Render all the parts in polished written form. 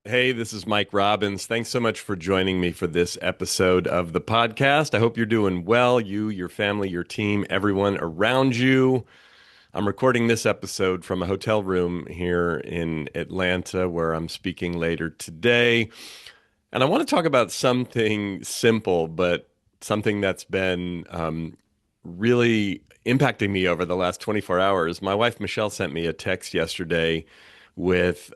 Hey, this is Mike Robbins. Thanks so much for joining me for this episode of the podcast. I hope you're doing well, you, your family, your team, everyone around you. I'm recording this episode from a hotel room here in Atlanta where I'm speaking later today. And I want to talk about something simple, but something that's been really impacting me over the last 24 hours. My wife, Michelle, sent me a text yesterday with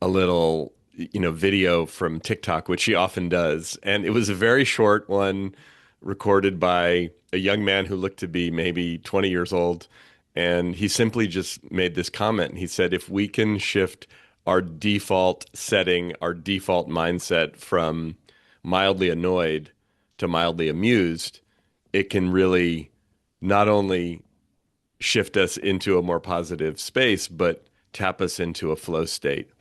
a little, video from TikTok, which she often does. And it was a very short one recorded by a young man who looked to be maybe 20 years old. And he simply just made this comment. He said, if we can shift our default setting, our default mindset from mildly annoyed to mildly amused, it can really not only shift us into a more positive space, but tap us into a flow state.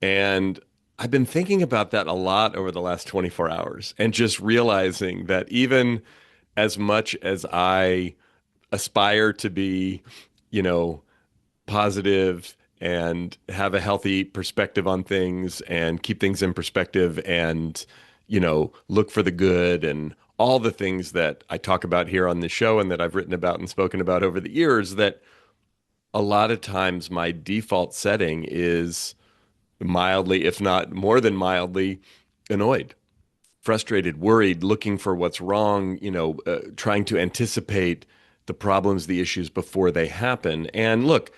And I've been thinking about that a lot over the last 24 hours and just realizing that even as much as I aspire to be, you know, positive and have a healthy perspective on things and keep things in perspective and, look for the good and all the things that I talk about here on the show and that I've written about and spoken about over the years, that a lot of times my default setting is mildly, if not more than mildly, annoyed, frustrated, worried, looking for what's wrong, trying to anticipate the problems, the issues before they happen. And look,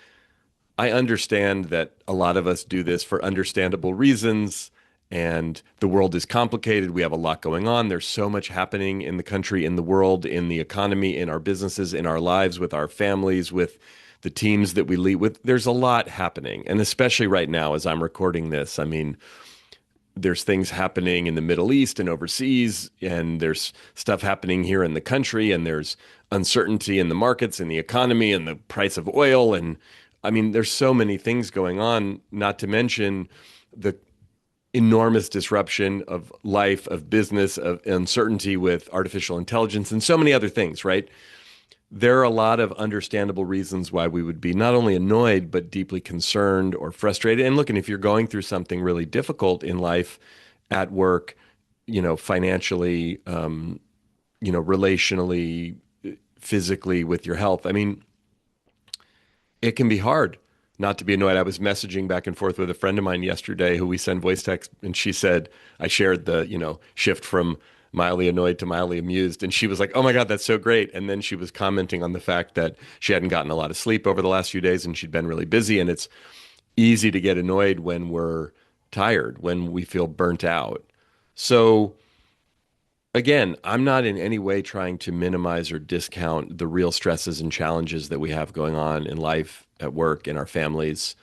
I understand that a lot of us do this for understandable reasons, and the world is complicated. We have a lot going on. There's so much happening in the country, in the world, in the economy, in our businesses, in our lives, with our families, with the teams that we lead with. There's a lot happening. And especially right now, as I'm recording this, I mean, there's things happening in the Middle East and overseas, and there's stuff happening here in the country, and there's uncertainty in the markets and the economy and the price of oil. And I mean, there's so many things going on, not to mention the enormous disruption of life, of business, of uncertainty with artificial intelligence, and so many other things, right? There are a lot of understandable reasons why we would be not only annoyed, but deeply concerned or frustrated. And look, and if you're going through something really difficult in life, at work, financially, relationally, physically, with your health, I mean, it can be hard not to be annoyed. I was messaging back and forth with a friend of mine yesterday who we send voice text, and she said, I shared the, shift from mildly annoyed to mildly amused. And she was like, oh my God, that's so great. And then she was commenting on the fact that she hadn't gotten a lot of sleep over the last few days and she'd been really busy. And it's easy to get annoyed when we're tired, when we feel burnt out. So again, I'm not in any way trying to minimize or discount the real stresses and challenges that we have going on in life, at work, in our families.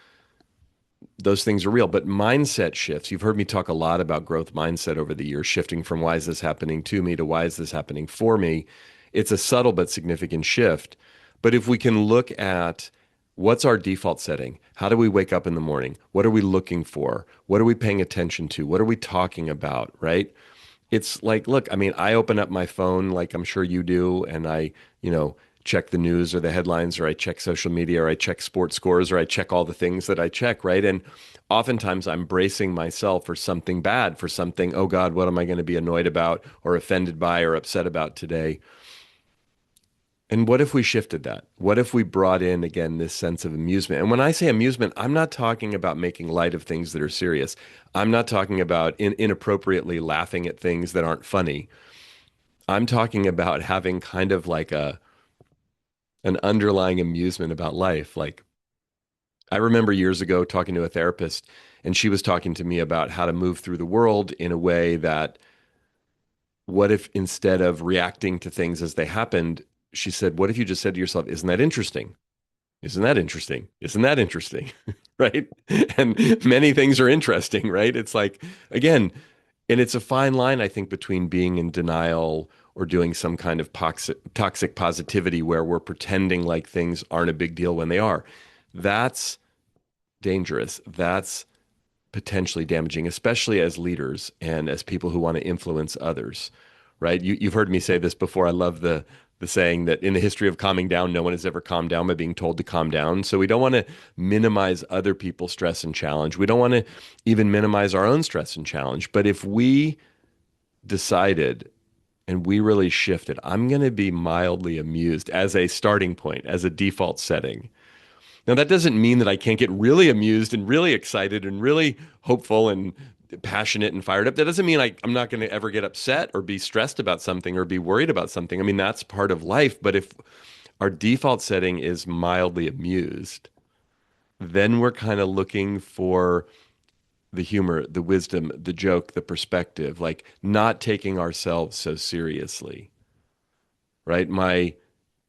Those things are real, but mindset shifts. You've heard me talk a lot about growth mindset over the years, shifting from why is this happening to me to why is this happening for me. It's a subtle but significant shift. But if we can look at what's our default setting, how do we wake up in the morning? What are we looking for? What are we paying attention to? What are we talking about, right? It's like, look, I mean, I open up my phone like I'm sure you do, and I, check the news or the headlines, or I check social media, or I check sports scores, or I check all the things that I check, right? And oftentimes I'm bracing myself for something bad, for something, oh God, what am I going to be annoyed about or offended by or upset about today? And what if we shifted that? What if we brought in again this sense of amusement? And when I say amusement, I'm not talking about making light of things that are serious. I'm not talking about inappropriately laughing at things that aren't funny. I'm talking about having kind of like an underlying amusement about life. Like I remember years ago talking to a therapist, and she was talking to me about how to move through the world in a way that, what if instead of reacting to things as they happened, she said, what if you just said to yourself, isn't that interesting? Isn't that interesting? Isn't that interesting? Right? And many things are interesting, right? It's like, again, and it's a fine line, I think, between being in denial or doing some kind of toxic positivity where we're pretending like things aren't a big deal when they are. That's dangerous. That's potentially damaging, especially as leaders and as people who want to influence others, right? You've heard me say this before. I love the saying that in the history of calming down, no one has ever calmed down by being told to calm down. So we don't want to minimize other people's stress and challenge. We don't want to even minimize our own stress and challenge. But if we decided and we really shifted, I'm going to be mildly amused as a starting point, as a default setting. Now, that doesn't mean that I can't get really amused and really excited and really hopeful and passionate and fired up. That doesn't mean I'm not going to ever get upset or be stressed about something or be worried about something. I mean, that's part of life. But if our default setting is mildly amused, then we're kind of looking for the humor, the wisdom, the joke, the perspective, like not taking ourselves so seriously, right? My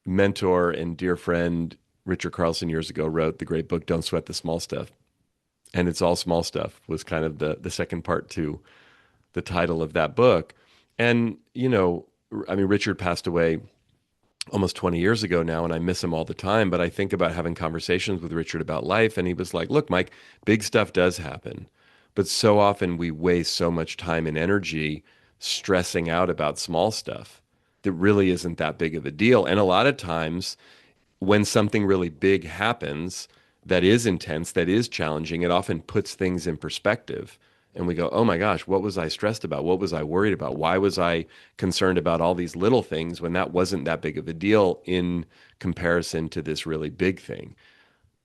mentor and dear friend, Richard Carlson, years ago wrote the great book, Don't Sweat the Small Stuff. And it's all small stuff was kind of the second part to the title of that book. And, I mean, Richard passed away almost 20 years ago now, and I miss him all the time. But I think about having conversations with Richard about life, and he was like, look, Mike, big stuff does happen. But so often we waste so much time and energy stressing out about small stuff that really isn't that big of a deal. And a lot of times, when something really big happens that is intense, that is challenging, it often puts things in perspective. And we go, oh my gosh, what was I stressed about? What was I worried about? Why was I concerned about all these little things when that wasn't that big of a deal in comparison to this really big thing?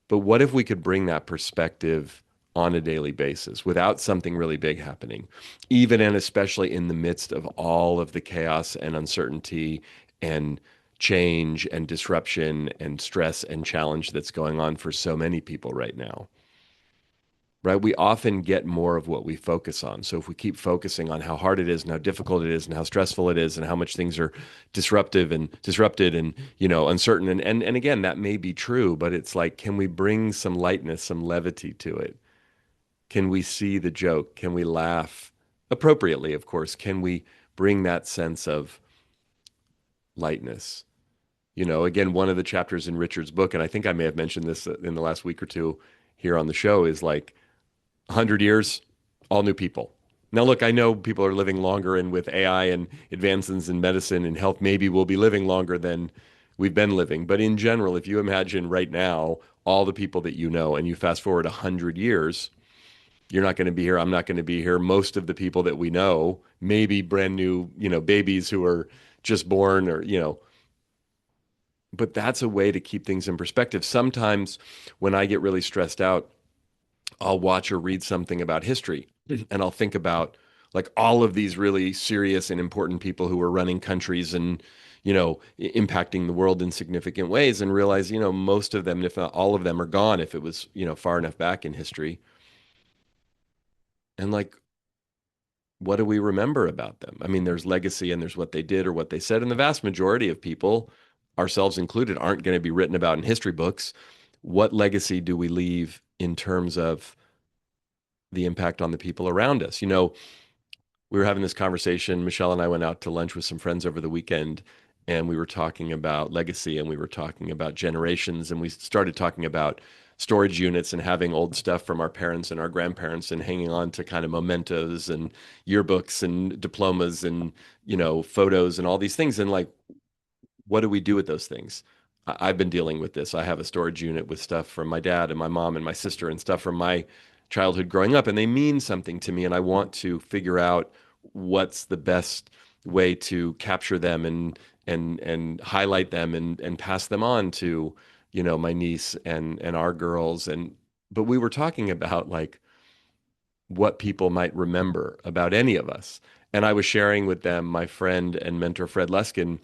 But what if we could bring that perspective on a daily basis without something really big happening, even and especially in the midst of all of the chaos and uncertainty and change and disruption and stress and challenge that's going on for so many people right now? Right? We often get more of what we focus on. So if we keep focusing on how hard it is and how difficult it is and how stressful it is and how much things are disruptive and disrupted and, uncertain. And again, that may be true, but it's like, can we bring some lightness, some levity to it? Can we see the joke? Can we laugh appropriately, of course? Can we bring that sense of lightness? Again, one of the chapters in Richard's book, and I think I may have mentioned this in the last week or two here on the show, is like 100 years, all new people. Now, look, I know people are living longer, and with AI and advances in medicine and health, maybe we'll be living longer than we've been living. But in general, if you imagine right now all the people that you know, and you fast forward 100 years, you're not going to be here. I'm not going to be here. Most of the people that we know, maybe brand new, babies who are just born or, but that's a way to keep things in perspective. Sometimes when I get really stressed out, I'll watch or read something about history and I'll think about like all of these really serious and important people who were running countries and, impacting the world in significant ways and realize, most of them, if not all of them, are gone if it was, far enough back in history. And like, what do we remember about them? I mean, there's legacy and there's what they did or what they said. And the vast majority of people, ourselves included, aren't going to be written about in history books. What legacy do we leave in terms of the impact on the people around us? We were having this conversation. Michelle and I went out to lunch with some friends over the weekend, and we were talking about legacy and we were talking about generations. And we started talking about storage units and having old stuff from our parents and our grandparents and hanging on to kind of mementos and yearbooks and diplomas and, photos and all these things. And like, what do we do with those things? I've been dealing with this. I have a storage unit with stuff from my dad and my mom and my sister and stuff from my childhood growing up, and they mean something to me. And I want to figure out what's the best way to capture them and highlight them and pass them on to, my niece and our girls. And but we were talking about like what people might remember about any of us. And I was sharing with them my friend and mentor Fred Leskin,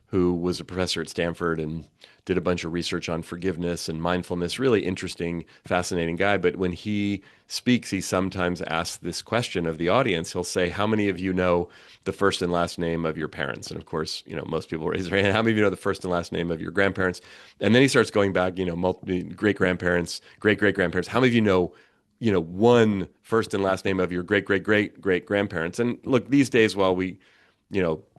who was a professor at Stanford and did a bunch of research on forgiveness and mindfulness. Really interesting, fascinating guy. But when he speaks, he sometimes asks this question of the audience. He'll say, how many of you know the first and last name of your parents? And of course, most people raise their hand. How many of you know the first and last name of your grandparents? And then he starts going back, great grandparents, great great grandparents. How many of you know, one first and last name of your great great great great grandparents? And look, these days, while we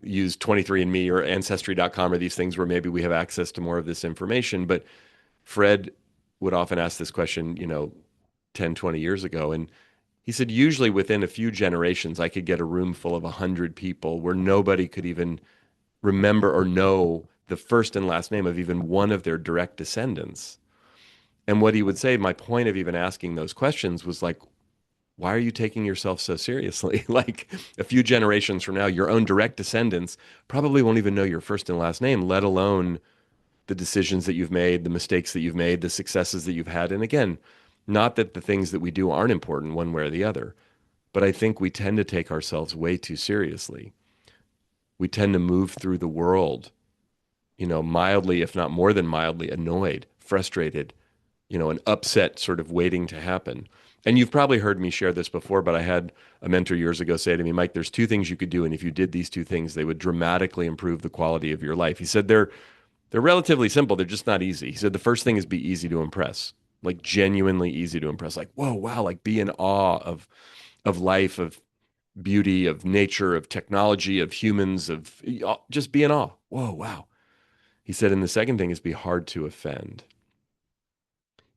use 23andMe or Ancestry.com or these things where maybe we have access to more of this information. But Fred would often ask this question, 10, 20 years ago. And he said, usually within a few generations, I could get a room full of 100 people where nobody could even remember or know the first and last name of even one of their direct descendants. And what he would say, my point of even asking those questions was like, why are you taking yourself so seriously? Like a few generations from now, your own direct descendants probably won't even know your first and last name, let alone the decisions that you've made, the mistakes that you've made, the successes that you've had. And again, not that the things that we do aren't important one way or the other, but I think we tend to take ourselves way too seriously. We tend to move through the world, mildly, if not more than mildly, annoyed, frustrated, an upset sort of waiting to happen. And you've probably heard me share this before, but I had a mentor years ago say to me, Mike, there's two things you could do. And if you did these two things, they would dramatically improve the quality of your life. He said they're relatively simple. They're just not easy. He said the first thing is be easy to impress, like genuinely easy to impress. Like, whoa, wow, like be in awe of life, of beauty, of nature, of technology, of humans, of just be in awe. Whoa, wow. He said, and the second thing is be hard to offend.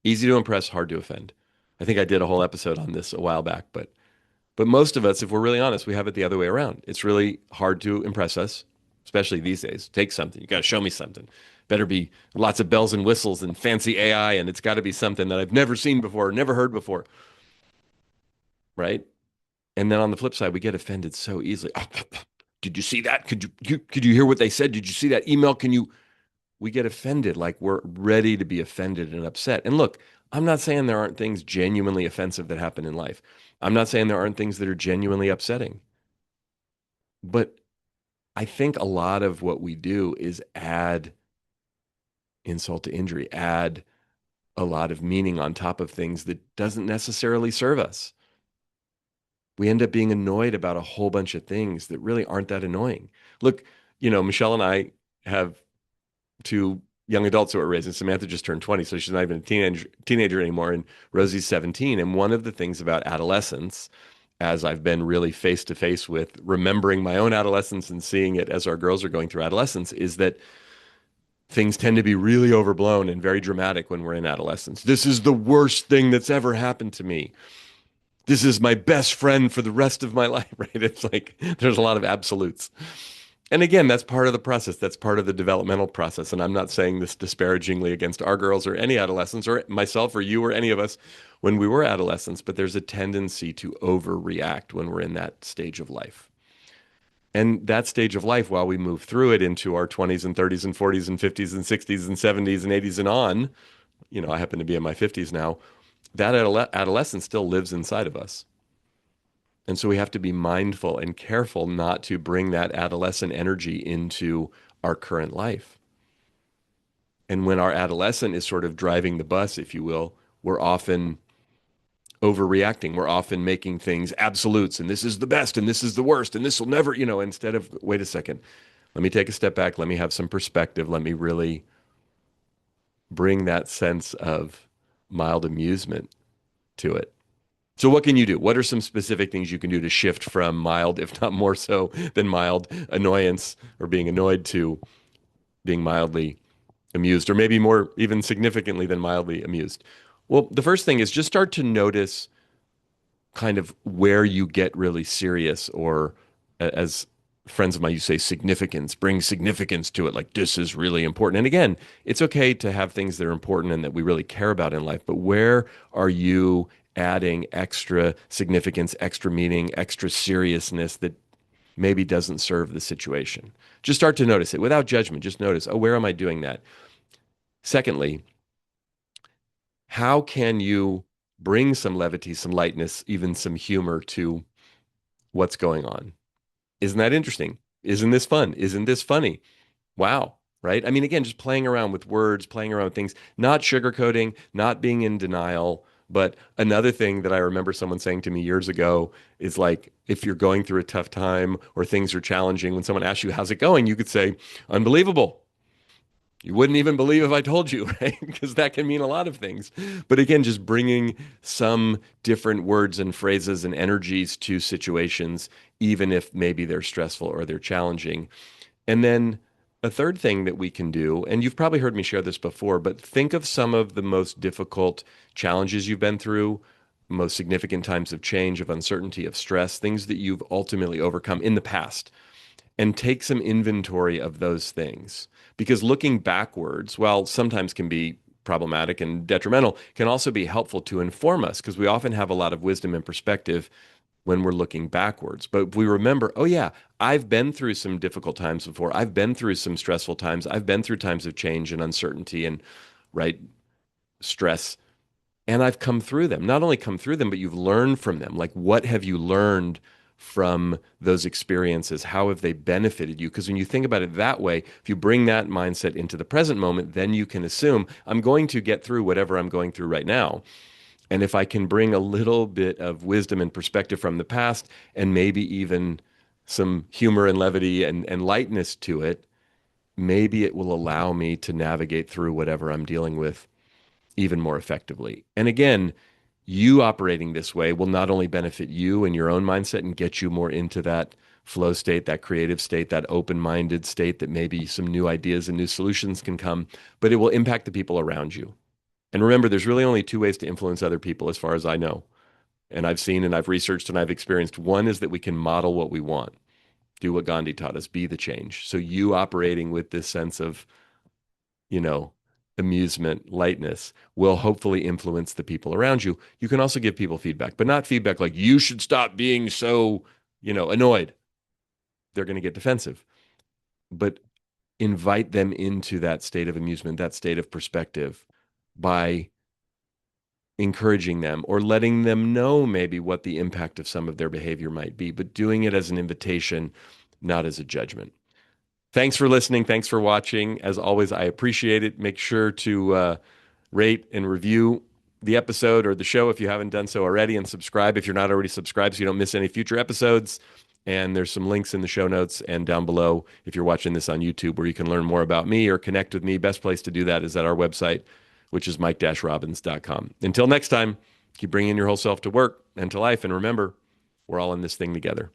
Easy to impress, hard to offend. I think I did a whole episode on this a while back, but most of us, if we're really honest, we have it the other way around. It's really hard to impress us, especially these days. Take something. You got to show me something. Better be lots of bells and whistles and fancy AI, and it's got to be something that I've never seen before, never heard before, right? And then on the flip side, we get offended so easily. Did you see that? Could you hear what they said? Did you see that email? Can you We get offended, like we're ready to be offended and upset. And look, I'm not saying there aren't things genuinely offensive that happen in life. I'm not saying there aren't things that are genuinely upsetting. But I think a lot of what we do is add insult to injury, add a lot of meaning on top of things that doesn't necessarily serve us. We end up being annoyed about a whole bunch of things that really aren't that annoying. Look, Michelle and I have two young adults who are raising. Samantha just turned 20, so she's not even a teenager anymore, and Rosie's 17. And one of the things about adolescence, as I've been really face to face with remembering my own adolescence and seeing it as our girls are going through adolescence, is that things tend to be really overblown and very dramatic when we're in adolescence. This is the worst thing that's ever happened to me. This is my best friend for the rest of my life, right? It's like there's a lot of absolutes. And again, that's part of the process. That's part of the developmental process. And I'm not saying this disparagingly against our girls or any adolescents or myself or you or any of us when we were adolescents, but there's a tendency to overreact when we're in that stage of life. And that stage of life, while we move through it into our 20s and 30s and 40s and 50s and 60s and 70s and 80s and on, I happen to be in my 50s now, that adolescence still lives inside of us. And so we have to be mindful and careful not to bring that adolescent energy into our current life. And when our adolescent is sort of driving the bus, if you will, we're often overreacting. We're often making things absolutes, and this is the best, and this is the worst, and this will never, instead of, wait a second, let me take a step back. Let me have some perspective. Let me really bring that sense of mild amusement to it. So what can you do? What are some specific things you can do to shift from mild, if not more so than mild annoyance or being annoyed to being mildly amused, or maybe more even significantly than mildly amused? Well, the first thing is just start to notice kind of where you get really serious, or as friends of mine, you say significance, bring significance to it. Like this is really important. And again, it's okay to have things that are important and that we really care about in life, but where are you adding extra significance, extra meaning, extra seriousness that maybe doesn't serve the situation? Just start to notice it without judgment. Just notice, oh, where am I doing that? Secondly, how can you bring some levity, some lightness, even some humor to what's going on? Isn't that interesting? Isn't this fun? Isn't this funny? Wow. Right? I mean, again, just playing around with words, playing around with things, not sugarcoating, not being in denial. But another thing that I remember someone saying to me years ago is like, if you're going through a tough time or things are challenging, when someone asks you, how's it going? You could say, unbelievable. You wouldn't even believe if I told you, right? Because that can mean a lot of things. But again, just bringing some different words and phrases and energies to situations, even if maybe they're stressful or they're challenging. And then a third thing that we can do, and you've probably heard me share this before, but think of some of the most difficult challenges you've been through, most significant times of change, of uncertainty, of stress, things that you've ultimately overcome in the past, and take some inventory of those things. Because looking backwards, while sometimes can be problematic and detrimental, can also be helpful to inform us because we often have a lot of wisdom and perspective when we're looking backwards. But if we remember, oh yeah, I've been through some difficult times before. I've been through some stressful times. I've been through times of change and uncertainty and right stress. And I've come through them. Not only come through them, but you've learned from them. Like, what have you learned from those experiences? How have they benefited you? Because when you think about it that way, if you bring that mindset into the present moment, then you can assume I'm going to get through whatever I'm going through right now. And if I can bring a little bit of wisdom and perspective from the past and maybe even some humor and levity and lightness to it, maybe it will allow me to navigate through whatever I'm dealing with even more effectively. And again, you operating this way will not only benefit you and your own mindset and get you more into that flow state, that creative state, that open-minded state that maybe some new ideas and new solutions can come, but it will impact the people around you. And remember, there's really only two ways to influence other people, as far as I know. And I've seen and I've researched and I've experienced. One is that we can model what we want, do what Gandhi taught us, be the change. So you operating with this sense of, you know, amusement, lightness will hopefully influence the people around you. You can also give people feedback, but not feedback like you should stop being so, annoyed. They're going to get defensive. But invite them into that state of amusement, that state of perspective by encouraging them or letting them know maybe what the impact of some of their behavior might be, but doing it as an invitation, not as a judgment. Thanks for listening. Thanks for watching. As always, I appreciate it. Make sure to rate and review the episode or the show if you haven't done so already, and subscribe if you're not already subscribed so you don't miss any future episodes. And there's some links in the show notes and down below if you're watching this on YouTube where you can learn more about me or connect with me. Best place to do that is at our website, which is mike-robbins.com. Until next time, keep bringing your whole self to work and to life. And remember, we're all in this thing together.